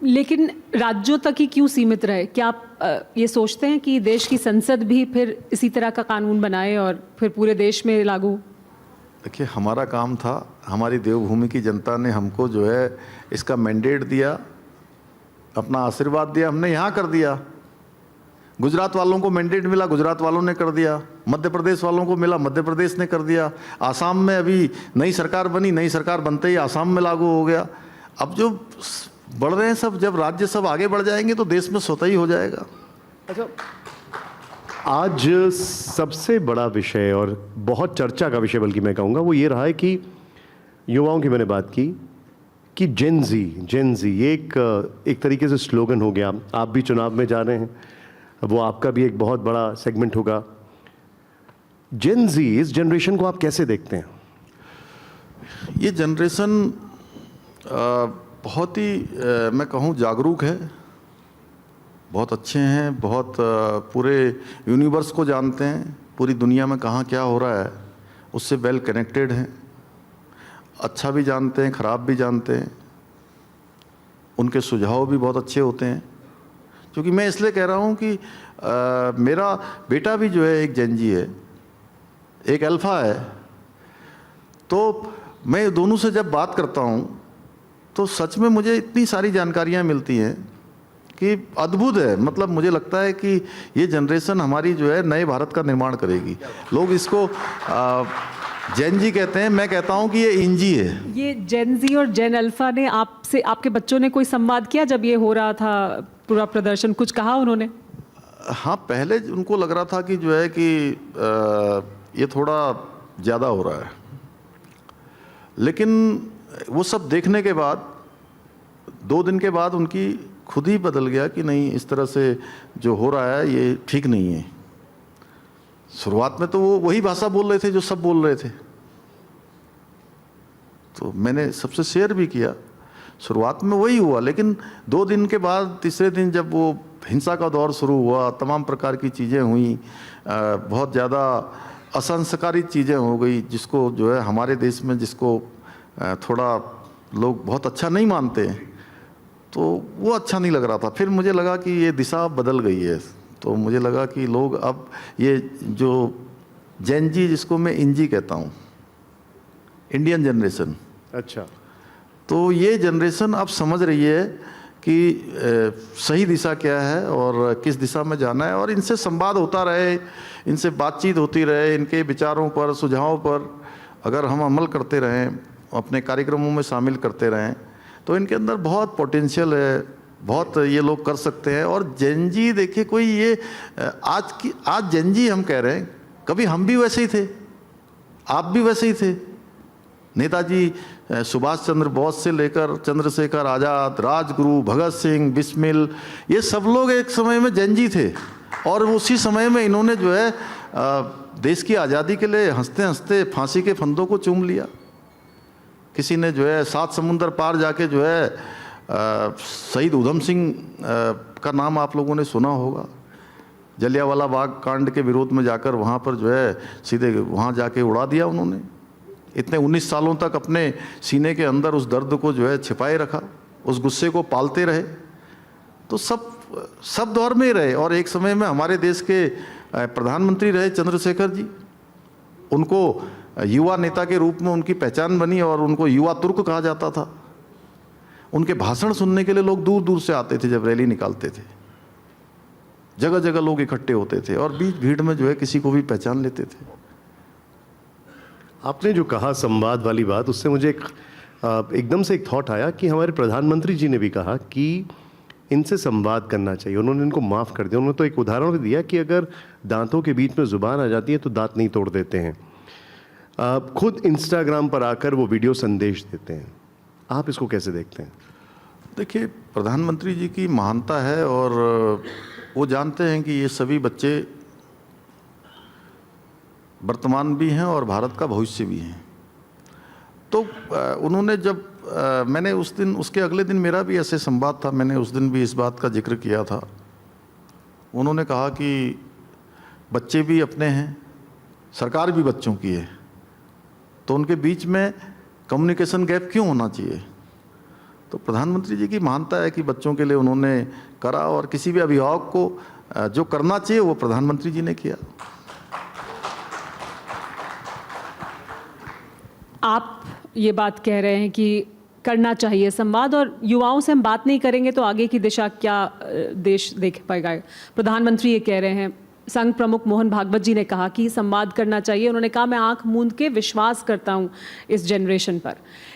लेकिन राज्यों तक ही क्यों सीमित रहे? क्या आप ये सोचते हैं कि देश की संसद भी फिर इसी तरह का कानून बनाए और फिर पूरे देश में लागू? देखिए, हमारा काम था, हमारी देवभूमि की जनता ने हमको जो है इसका मैंडेट दिया, अपना आशीर्वाद दिया, हमने यहाँ कर दिया। गुजरात वालों को मैंडेट मिला, गुजरात वालों ने कर दिया। मध्य प्रदेश वालों को मिला, मध्य प्रदेश ने कर दिया। आसाम में अभी नई सरकार बनी, नई सरकार बनते ही आसाम में लागू हो गया। अब जो बढ़ रहे हैं सब, जब राज्य सब आगे बढ़ जाएंगे तो देश में स्वतः ही हो जाएगा। अच्छा, आज सबसे बड़ा विषय और बहुत चर्चा का विषय बल्कि मैं कहूँगा वो ये रहा है कि युवाओं की मैंने बात की कि जेन जी एक तरीके से स्लोगन हो गया। आप भी चुनाव में जा रहे हैं, वो आपका भी एक बहुत बड़ा सेगमेंट होगा। जेन जी, इस जनरेशन को आप कैसे देखते हैं? ये जनरेशन बहुत ही मैं कहूँ जागरूक है, बहुत अच्छे हैं, बहुत पूरे यूनिवर्स को जानते हैं, पूरी दुनिया में कहाँ क्या हो रहा है उससे वेल कनेक्टेड हैं, अच्छा भी जानते हैं, ख़राब भी जानते हैं। उनके सुझाव भी बहुत अच्छे होते हैं। क्योंकि मैं इसलिए कह रहा हूँ कि मेरा बेटा भी जो है एक जेन जी है, एक अल्फ़ा है। तो मैं दोनों से जब बात करता हूँ तो सच में मुझे इतनी सारी जानकारियाँ मिलती हैं कि अद्भुत है। मतलब मुझे लगता है कि ये जनरेशन हमारी जो है नए भारत का निर्माण करेगी। लोग इसको जेन जी कहते हैं, मैं कहता हूँ कि ये इंजी है। ये जेन जी और जेन अल्फा ने आपसे, आपके बच्चों ने कोई संवाद किया जब ये हो रहा था पूरा प्रदर्शन? कुछ कहा उन्होंने? हाँ, पहले उनको लग रहा था कि जो है कि ये थोड़ा ज़्यादा हो रहा है, लेकिन वो सब देखने के बाद 2 दिन के बाद उनकी खुद ही बदल गया कि नहीं, इस तरह से जो हो रहा है ये ठीक नहीं है। शुरुआत में तो वो वही भाषा बोल रहे थे जो सब बोल रहे थे, तो मैंने सबसे शेयर भी किया। शुरुआत में वही हुआ, लेकिन 2 दिन के बाद तीसरे दिन जब वो हिंसा का दौर शुरू हुआ, तमाम प्रकार की चीज़ें हुई, बहुत ज़्यादा असंस्कारित चीज़ें हो गई, जिसको जो है हमारे देश में जिसको थोड़ा लोग बहुत अच्छा नहीं मानते हैं, तो वो अच्छा नहीं लग रहा था। फिर मुझे लगा कि ये दिशा बदल गई है, तो मुझे लगा कि लोग अब ये जो जेन जी, जिसको मैं इंजी कहता हूँ, इंडियन जनरेशन, अच्छा, तो ये जनरेशन अब समझ रही है कि सही दिशा क्या है और किस दिशा में जाना है। और इनसे संवाद होता रहे, इनसे बातचीत होती रहे, इनके विचारों पर, सुझावों पर अगर हम अमल करते रहें, अपने कार्यक्रमों में शामिल करते रहें, तो इनके अंदर बहुत पोटेंशियल है, बहुत ये लोग कर सकते हैं। और जेन जी देखिए, कोई ये आज जेन जी हम कह रहे हैं, कभी हम भी वैसे ही थे, आप भी वैसे ही थे। नेताजी सुभाष चंद्र बोस से लेकर चंद्रशेखर आज़ाद, राजगुरु, भगत सिंह, बिस्मिल, ये सब लोग एक समय में जेन जी थे। और उसी समय में इन्होंने जो है देश की आज़ादी के लिए हंसते हंसते फांसी के फंदों को चूम लिया। किसी ने जो है 7 समुंदर पार जाके जो है शहीद उधम सिंह का नाम आप लोगों ने सुना होगा। जलियांवाला बाग कांड के विरोध में जाकर वहाँ पर जो है सीधे वहाँ जाके उड़ा दिया उन्होंने। इतने 19 सालों तक अपने सीने के अंदर उस दर्द को जो है छिपाए रखा, उस गुस्से को पालते रहे। तो सब दौर में ही रहे। और एक समय में हमारे देश के प्रधानमंत्री रहे चंद्रशेखर जी, उनको युवा नेता के रूप में उनकी पहचान बनी और उनको युवा तुर्क कहा जाता था। उनके भाषण सुनने के लिए लोग दूर दूर से आते थे। जब रैली निकालते थे, जगह जगह लोग इकट्ठे होते थे और बीच भीड़ में जो है किसी को भी पहचान लेते थे। आपने जो कहा संवाद वाली बात, उससे मुझे एकदम से एक थॉट आया कि हमारे प्रधानमंत्री जी ने भी कहा कि इनसे संवाद करना चाहिए। उन्होंने इनको माफ़ कर दिया। उन्होंने तो एक उदाहरण भी दिया कि अगर दांतों के बीच में ज़ुबान आ जाती है तो दांत नहीं तोड़ देते हैं। खुद इंस्टाग्राम पर आकर वो वीडियो संदेश देते हैं। आप इसको कैसे देखते हैं? देखिए, प्रधानमंत्री जी की महानता है और वो जानते हैं कि ये सभी बच्चे वर्तमान भी हैं और भारत का भविष्य भी हैं। तो उन्होंने जब मैंने उस दिन, उसके अगले दिन मेरा भी ऐसे संवाद था, मैंने उस दिन भी इस बात का जिक्र किया था। उन्होंने कहा कि बच्चे भी अपने हैं, सरकार भी बच्चों की है, तो उनके बीच में कम्युनिकेशन गैप क्यों होना चाहिए। तो प्रधानमंत्री जी की महानता है कि बच्चों के लिए उन्होंने करा, और किसी भी अभिभावक को जो करना चाहिए वो प्रधानमंत्री जी ने किया। आप ये बात कह रहे हैं कि करना चाहिए संवाद, और युवाओं से हम बात नहीं करेंगे तो आगे की दिशा क्या देश देख पाएगा। प्रधानमंत्री ये कह रहे हैं, संघ प्रमुख मोहन भागवत जी ने कहा कि संवाद करना चाहिए। उन्होंने कहा मैं आंख मूंद के विश्वास करता हूं इस जनरेशन पर।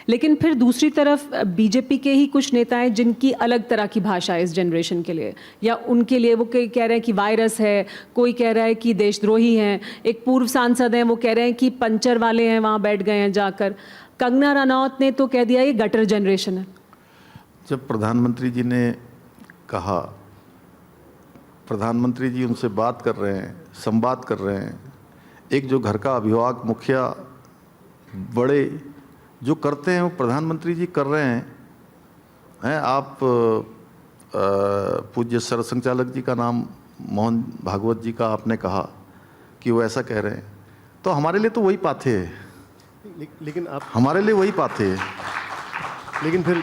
लेकिन फिर दूसरी तरफ बीजेपी के ही कुछ नेता हैं जिनकी अलग तरह की भाषा है इस जनरेशन के लिए, या उनके लिए वो कह रहे हैं कि वायरस है, कोई कह रहा है कि देशद्रोही हैं, एक पूर्व सांसद हैं वो कह रहे हैं कि पंचर वाले हैं वहाँ बैठ गए हैं जाकर। कंगना रनौत ने तो कह दिया ये गटर जनरेशन है। जब प्रधानमंत्री जी ने कहा, प्रधानमंत्री जी उनसे बात कर रहे हैं, संवाद कर रहे हैं, एक जो घर का अभिभावक, मुखिया, बड़े जो करते हैं वो प्रधानमंत्री जी कर रहे हैं। आप पूज्य सरसंघचालक जी का नाम मोहन भागवत जी का आपने कहा कि वो ऐसा कह रहे हैं, तो हमारे लिए तो वही पाथे है, लेकिन आप, हमारे लिए वही पाथे है। लेकिन फिर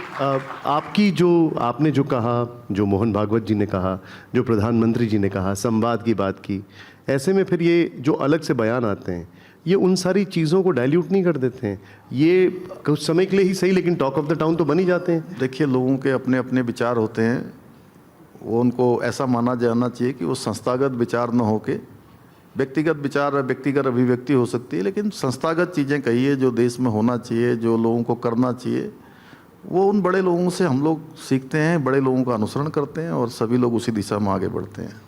आपकी जो आपने जो कहा, जो मोहन भागवत जी ने कहा, जो प्रधानमंत्री जी ने कहा, संवाद की बात की, ऐसे में फिर ये जो अलग से बयान आते हैं ये उन सारी चीज़ों को डाइल्यूट नहीं कर देते हैं? ये कुछ समय के लिए ही सही, लेकिन टॉक ऑफ द टाउन तो बन ही जाते हैं। देखिए, लोगों के अपने अपने विचार होते हैं, वो उनको ऐसा माना जाना चाहिए कि वो संस्थागत विचार न होके व्यक्तिगत विचार, व्यक्तिगत अभिव्यक्ति हो सकती है, लेकिन संस्थागत चीज़ें कहिए जो देश में होना चाहिए, जो लोगों को करना चाहिए, वो उन बड़े लोगों से हम लोग सीखते हैं, बड़े लोगों का अनुसरण करते हैं और सभी लोग उसी दिशा में आगे बढ़ते हैं।